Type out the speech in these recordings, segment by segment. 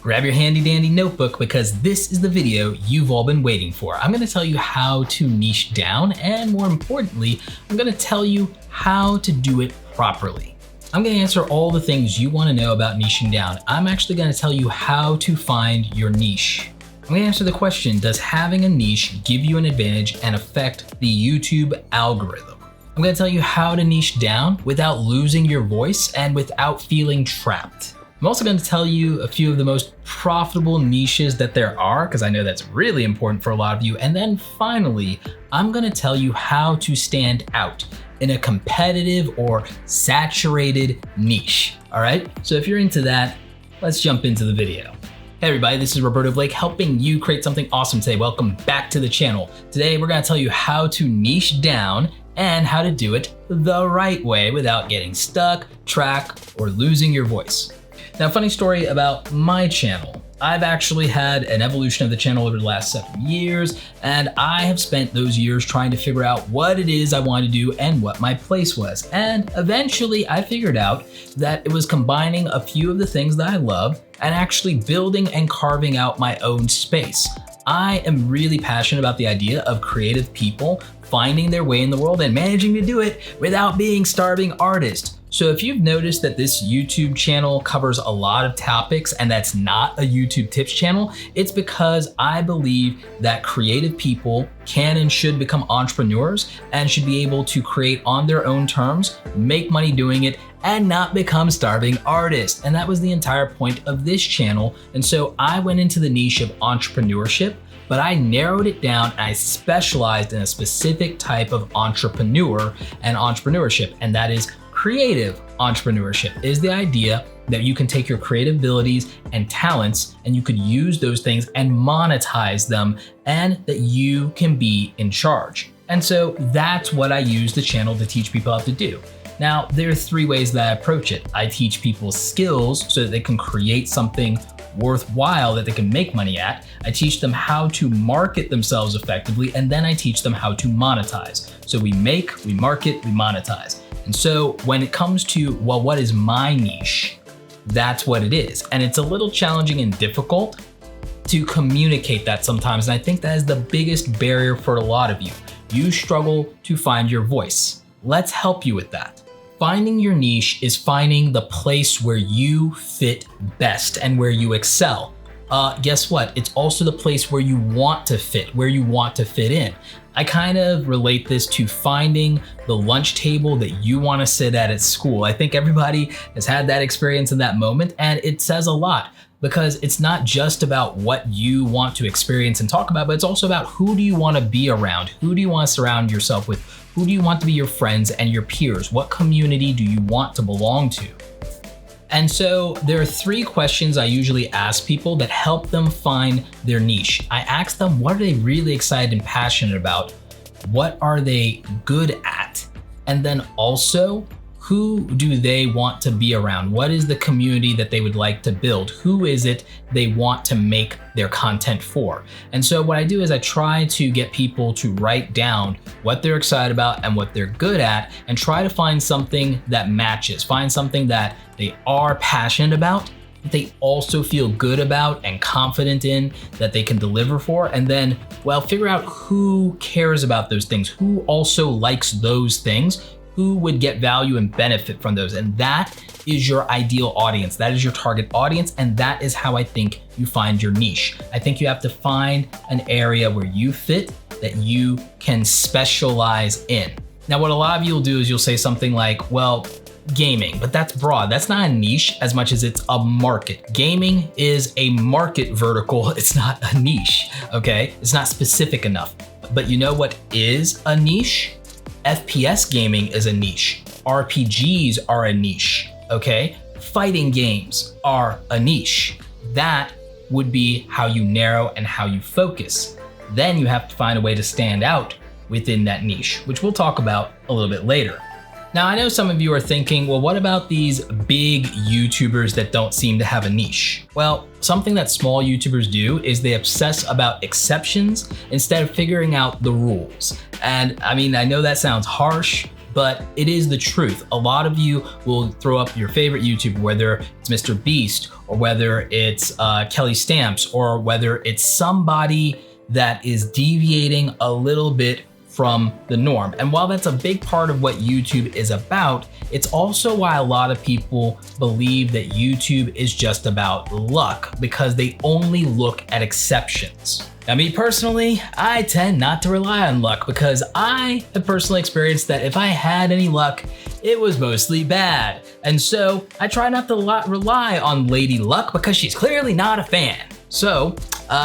Grab your handy dandy notebook because this is the video you've all been waiting for. I'm gonna tell you how to niche down, and more importantly, I'm gonna tell you how to do it properly. I'm gonna answer all the things you wanna know about niching down. I'm actually gonna tell you how to find your niche. I'm gonna answer the question, does having a niche give you an advantage and affect the YouTube algorithm? I'm gonna tell you how to niche down without losing your voice and without feeling trapped. I'm also going to tell you a few of the most profitable niches that there are, because I know that's really important for a lot of you. And then finally, I'm going to tell you how to stand out in a competitive or saturated niche. All right, so if you're into that, let's jump into the video. Hey everybody, this is Roberto Blake helping you create something awesome today. Welcome back to the channel. Today, we're going to tell you how to niche down and how to do it the right way without getting stuck, trapped, or losing your voice. Now, funny story about my channel. I've actually had an evolution of the channel over the last 7 years, and I have spent those years trying to figure out what it is I wanted to do and what my place was. And eventually I figured out that it was combining a few of the things that I love and actually building and carving out my own space. I am really passionate about the idea of creative people finding their way in the world and managing to do it without being starving artists. So if you've noticed that this YouTube channel covers a lot of topics and that's not a YouTube tips channel, it's because I believe that creative people can and should become entrepreneurs and should be able to create on their own terms, make money doing it, and not become starving artists. And that was the entire point of this channel. And so I went into the niche of entrepreneurship, but I narrowed it down and I specialized in a specific type of entrepreneur and entrepreneurship, and that is creative entrepreneurship. Is the idea that you can take your creative abilities and talents and you could use those things and monetize them, and that you can be in charge. And so that's what I use the channel to teach people how to do. Now, there are 3 ways that I approach it. I teach people skills so that they can create something worthwhile that they can make money at. I teach them how to market themselves effectively, and then I teach them how to monetize. So we make, we market, we monetize. And so when it comes to, well, what is my niche? That's what it is. And it's a little challenging and difficult to communicate that sometimes. And I think that is the biggest barrier for a lot of you. You struggle to find your voice. Let's help you with that. Finding your niche is finding the place where you fit best and where you excel. Guess what? It's also the place where you want to fit, where you want to fit in. I kind of relate this to finding the lunch table that you want to sit at school. I think everybody has had that experience in that moment, and it says a lot because it's not just about what you want to experience and talk about, but it's also about who do you want to be around? Who do you want to surround yourself with? Who do you want to be your friends and your peers? What community do you want to belong to? And so there are 3 questions I usually ask people that help them find their niche. I ask them, what are they really excited and passionate about? What are they good at? And then also, who do they want to be around? What is the community that they would like to build? Who is it they want to make their content for? And so what I do is I try to get people to write down what they're excited about and what they're good at, and try to find something that matches, find something that they are passionate about, that they also feel good about and confident in, that they can deliver for, and then, well, figure out who cares about those things, who also likes those things, who would get value and benefit from those. And that is your ideal audience. That is your target audience. And that is how I think you find your niche. I think you have to find an area where you fit, that you can specialize in. Now, what a lot of you will do is you'll say something like, well, gaming, but that's broad. That's not a niche as much as it's a market. Gaming is a market vertical. It's not a niche, okay? It's not specific enough. But you know what is a niche? FPS gaming is a niche. RPGs are a niche, okay? Fighting games are a niche. That would be how you narrow and how you focus. Then you have to find a way to stand out within that niche, which we'll talk about a little bit later. Now, I know some of you are thinking, well, what about these big YouTubers that don't seem to have a niche? Well, something that small YouTubers do is they obsess about exceptions instead of figuring out the rules. And I mean, I know that sounds harsh, but it is the truth. A lot of you will throw up your favorite YouTuber, whether it's Mr. Beast or whether it's Kelly Stamps or whether it's somebody that is deviating a little bit from the norm. And while that's a big part of what YouTube is about, it's also why a lot of people believe that YouTube is just about luck because they only look at exceptions. Now, me personally, I tend not to rely on luck because I have personally experienced that if I had any luck, it was mostly bad. And so I try not to rely on Lady Luck because she's clearly not a fan. So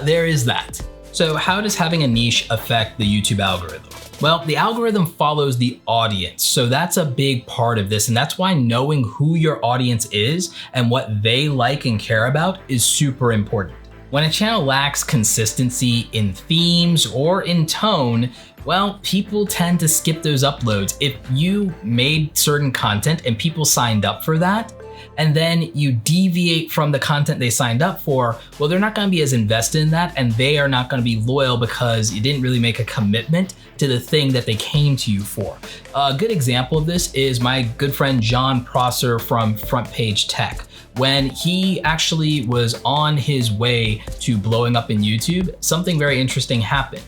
there is that. So how does having a niche affect the YouTube algorithm? Well, the algorithm follows the audience. So that's a big part of this. And that's why knowing who your audience is and what they like and care about is super important. When a channel lacks consistency in themes or in tone, well, people tend to skip those uploads. If you made certain content and people signed up for that, and then you deviate from the content they signed up for, well, they're not gonna be as invested in that and they are not gonna be loyal because you didn't really make a commitment to the thing that they came to you for. A good example of this is my good friend John Prosser from Front Page Tech. When he actually was on his way to blowing up in YouTube, something very interesting happened.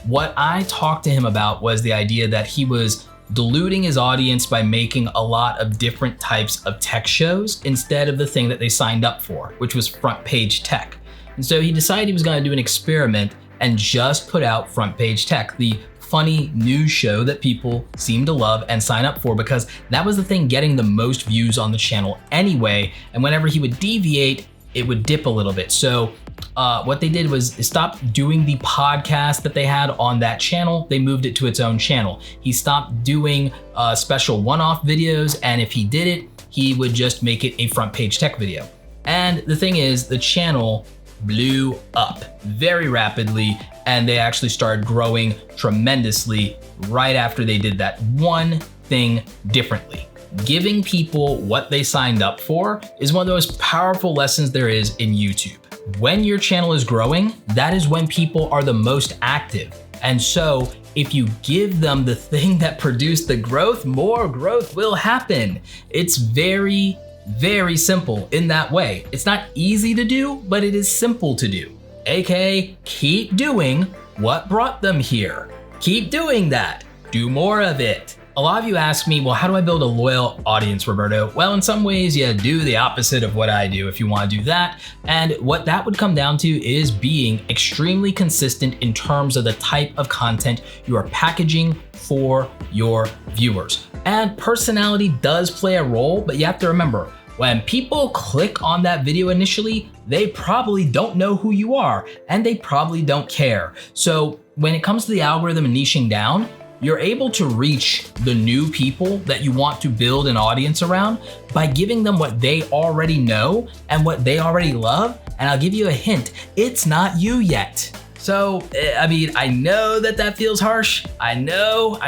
What I talked to him about was the idea that he was diluting his audience by making a lot of different types of tech shows instead of the thing that they signed up for, which was Front Page Tech. And so he decided he was going to do an experiment and just put out Front Page Tech, the funny news show that people seem to love and sign up for because that was the thing getting the most views on the channel anyway. And whenever he would deviate, it would dip a little bit. So what they did was stop doing the podcast that they had on that channel. They moved it to its own channel. He stopped doing special one-off videos. And if he did it, he would just make it a Front Page Tech video. And the thing is, the channel blew up very rapidly and they actually started growing tremendously right after they did that one thing differently. Giving people what they signed up for is one of the most powerful lessons there is in YouTube. When your channel is growing, that is when people are the most active. And so if you give them the thing that produced the growth, more growth will happen. It's very, very simple in that way. It's not easy to do, but it is simple to do. AKA, keep doing what brought them here. Keep doing that. Do more of it. A lot of you ask me, well, how do I build a loyal audience, Roberto? Well, in some ways, you do the opposite of what I do if you want to do that. And what that would come down to is being extremely consistent in terms of the type of content you are packaging for your viewers. And personality does play a role, but you have to remember, when people click on that video initially, they probably don't know who you are and they probably don't care. So when it comes to the algorithm and niching down, you're able to reach the new people that you want to build an audience around by giving them what they already know and what they already love. And I'll give you a hint, it's not you yet. So, I mean, I know that feels harsh. I know,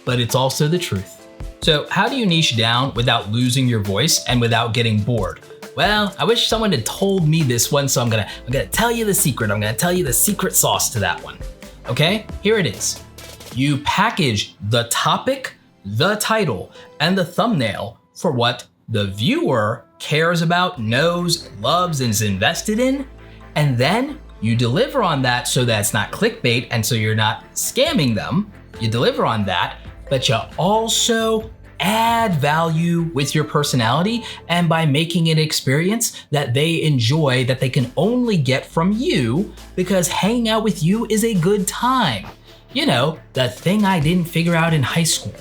but it's also the truth. So how do you niche down without losing your voice and without getting bored? Well, I wish someone had told me this one, so I'm gonna tell you the secret. I'm gonna tell you the secret sauce to that one. Okay, here it is. You package the topic, the title, and the thumbnail for what the viewer cares about, knows, loves, and is invested in, and then you deliver on that so that it's not clickbait and so you're not scamming them. You deliver on that, but you also add value with your personality and by making an experience that they enjoy that they can only get from you because hanging out with you is a good time. You know, the thing I didn't figure out in high school.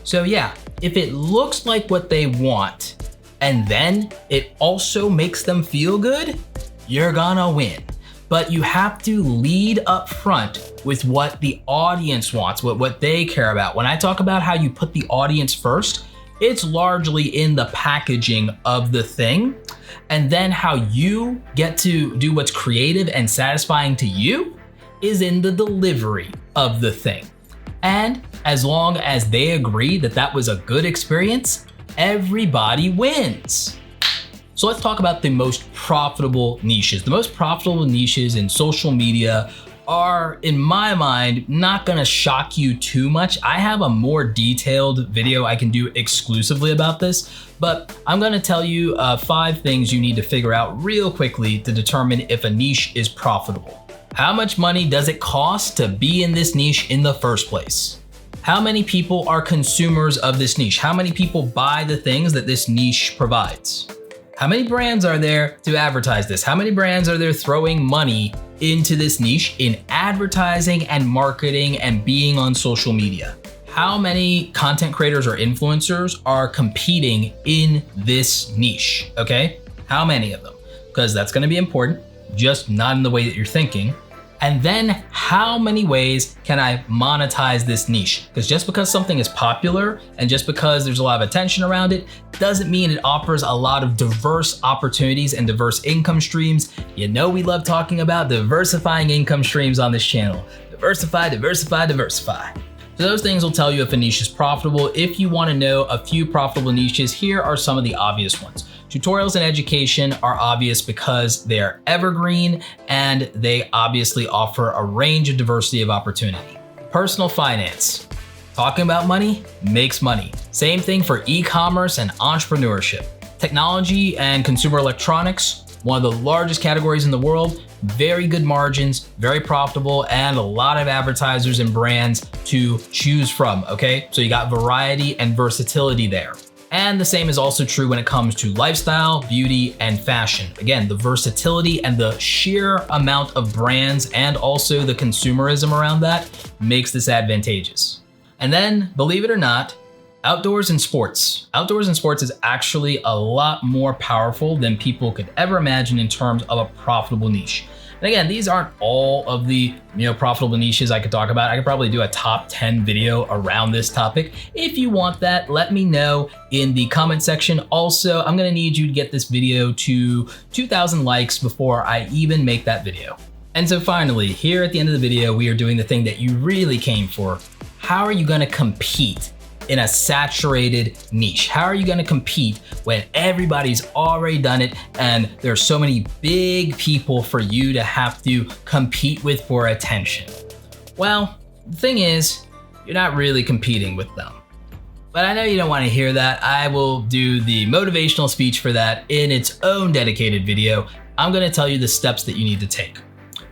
So yeah, if it looks like what they want and then it also makes them feel good, you're gonna win. But you have to lead up front with what the audience wants, what they care about. When I talk about how you put the audience first, it's largely in the packaging of the thing. And then how you get to do what's creative and satisfying to you is in the delivery of the thing. And as long as they agree that that was a good experience, everybody wins. So let's talk about the most profitable niches. The most profitable niches in social media are, in my mind, not gonna shock you too much. I have a more detailed video I can do exclusively about this, but I'm gonna tell you 5 things you need to figure out real quickly to determine if a niche is profitable. How much money does it cost to be in this niche in the first place? How many people are consumers of this niche? How many people buy the things that this niche provides? How many brands are there to advertise this? How many brands are there throwing money into this niche in advertising and marketing and being on social media? How many content creators or influencers are competing in this niche, okay? How many of them? Because that's gonna be important, just not in the way that you're thinking. And then how many ways can I monetize this niche? Because just because something is popular and just because there's a lot of attention around it, doesn't mean it offers a lot of diverse opportunities and diverse income streams. You know we love talking about diversifying income streams on this channel. Diversify, diversify, diversify. So those things will tell you if a niche is profitable. If you want to know a few profitable niches, here are some of the obvious ones. Tutorials and education are obvious because they are evergreen and they obviously offer a range of diversity of opportunity. Personal finance. Talking about money makes money. Same thing for e-commerce and entrepreneurship. Technology and consumer electronics, one of the largest categories in the world, very good margins, very profitable, and a lot of advertisers and brands to choose from, okay? So you got variety and versatility there. And the same is also true when it comes to lifestyle, beauty, and fashion. Again, the versatility and the sheer amount of brands and also the consumerism around that makes this advantageous. And then, believe it or not, outdoors and sports. Outdoors and sports is actually a lot more powerful than people could ever imagine in terms of a profitable niche. And again, these aren't all of the profitable niches I could talk about. I could probably do a top 10 video around this topic. If you want that, let me know in the comment section. Also, I'm gonna need you to get this video to 2,000 likes before I even make that video. And so finally, here at the end of the video, we are doing the thing that you really came for. How are you gonna compete in a saturated niche? How are you gonna compete when everybody's already done it and there's so many big people for you to have to compete with for attention? Well, the thing is, you're not really competing with them. But I know you don't wanna hear that. I will do the motivational speech for that in its own dedicated video. I'm gonna tell you the steps that you need to take.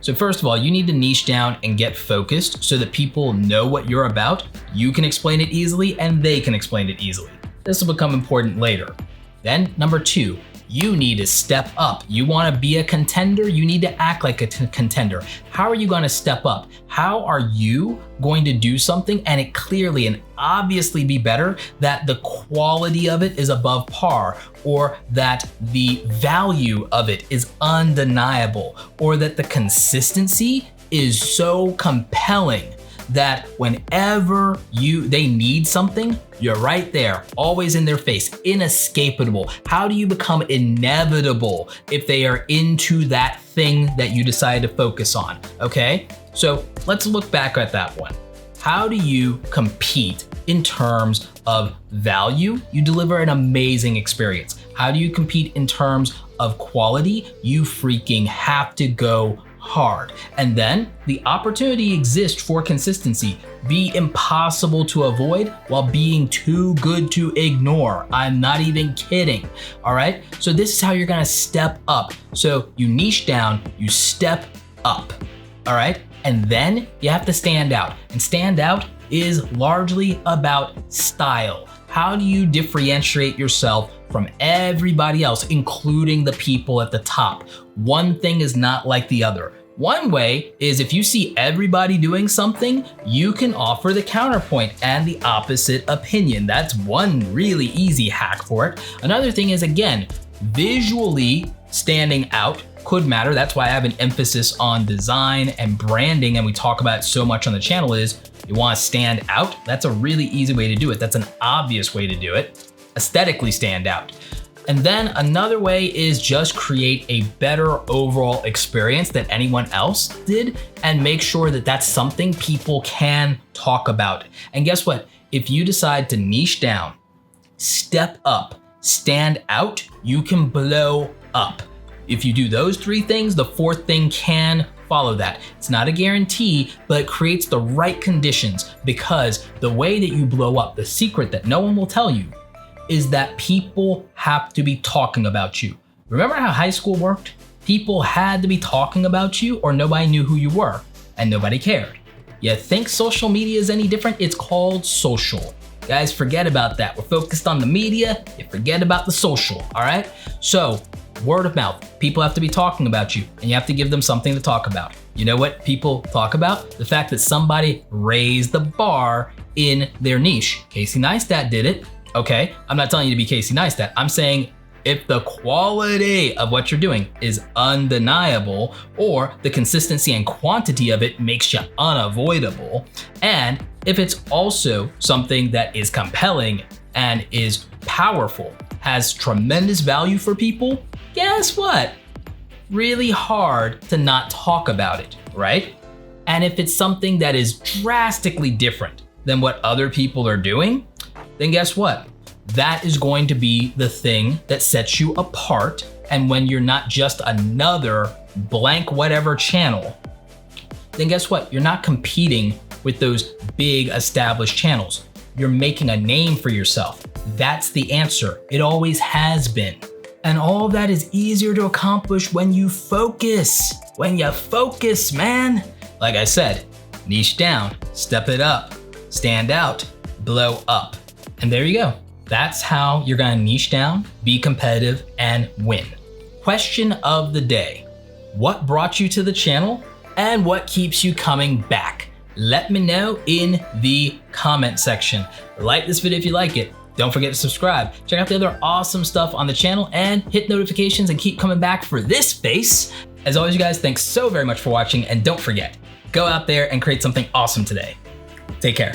So first of all, you need to niche down and get focused so that people know what you're about. You can explain it easily and they can explain it easily. This will become important later. Then number 2, you need to step up. You want to be a contender, you need to act like a contender. How are you going to step up? How are you going to do something and it clearly and obviously be better that the quality of it is above par, or that the value of it is undeniable, or that the consistency is so compelling that whenever they need something, you're right there, always in their face, inescapable. How do you become inevitable if they are into that thing that you decide to focus on, okay? So let's look back at that one. How do you compete in terms of value? You deliver an amazing experience. How do you compete in terms of quality? You freaking have to go hard. And then the opportunity exists for consistency. Be impossible to avoid while being too good to ignore. I'm not even kidding. All right. So this is how you're going to step up. So you niche down, you step up. All right. And then you have to stand out. And stand out is largely about style. How do you differentiate yourself from everybody else, including the people at the top? One thing is not like the other. One way is if you see everybody doing something, you can offer the counterpoint and the opposite opinion. That's one really easy hack for it. Another thing is, again, visually standing out could matter. That's why I have an emphasis on design and branding, and we talk about it so much on the channel. Is you want to stand out? That's a really easy way to do it. That's an obvious way to do it. Aesthetically stand out. And then another way is just create a better overall experience than anyone else did, and make sure that that's something people can talk about. And guess what? If you decide to niche down, step up, stand out, you can blow up. If you do those 3 things, the 4th thing can follow that. It's not a guarantee, but it creates the right conditions, because the way that you blow up, the secret that no one will tell you, is that people have to be talking about you. Remember how high school worked? People had to be talking about you or nobody knew who you were and nobody cared. You think social media is any different? It's called social. Guys, forget about that. We're focused on the media, you forget about the social, all right? So, word of mouth. People have to be talking about you and you have to give them something to talk about. You know what people talk about? The fact that somebody raised the bar in their niche. Casey Neistat did it. Okay, I'm not telling you to be Casey Neistat. I'm saying if the quality of what you're doing is undeniable, or the consistency and quantity of it makes you unavoidable, and if it's also something that is compelling and is powerful, has tremendous value for people, guess what? Really hard to not talk about it, right? And if it's something that is drastically different than what other people are doing, then guess what? That is going to be the thing that sets you apart. And when you're not just another blank whatever channel, then guess what? You're not competing with those big established channels. You're making a name for yourself. That's the answer. It always has been. And all of that is easier to accomplish when you focus. When you focus, man. Like I said, niche down, step it up, stand out, blow up. And there you go. That's how you're gonna niche down, be competitive, and win. Question of the day. What brought you to the channel and what keeps you coming back? Let me know in the comment section. Like this video if you like it. Don't forget to subscribe. Check out the other awesome stuff on the channel and hit notifications and keep coming back for this face. As always, you guys, thanks so very much for watching, and don't forget, go out there and create something awesome today. Take care.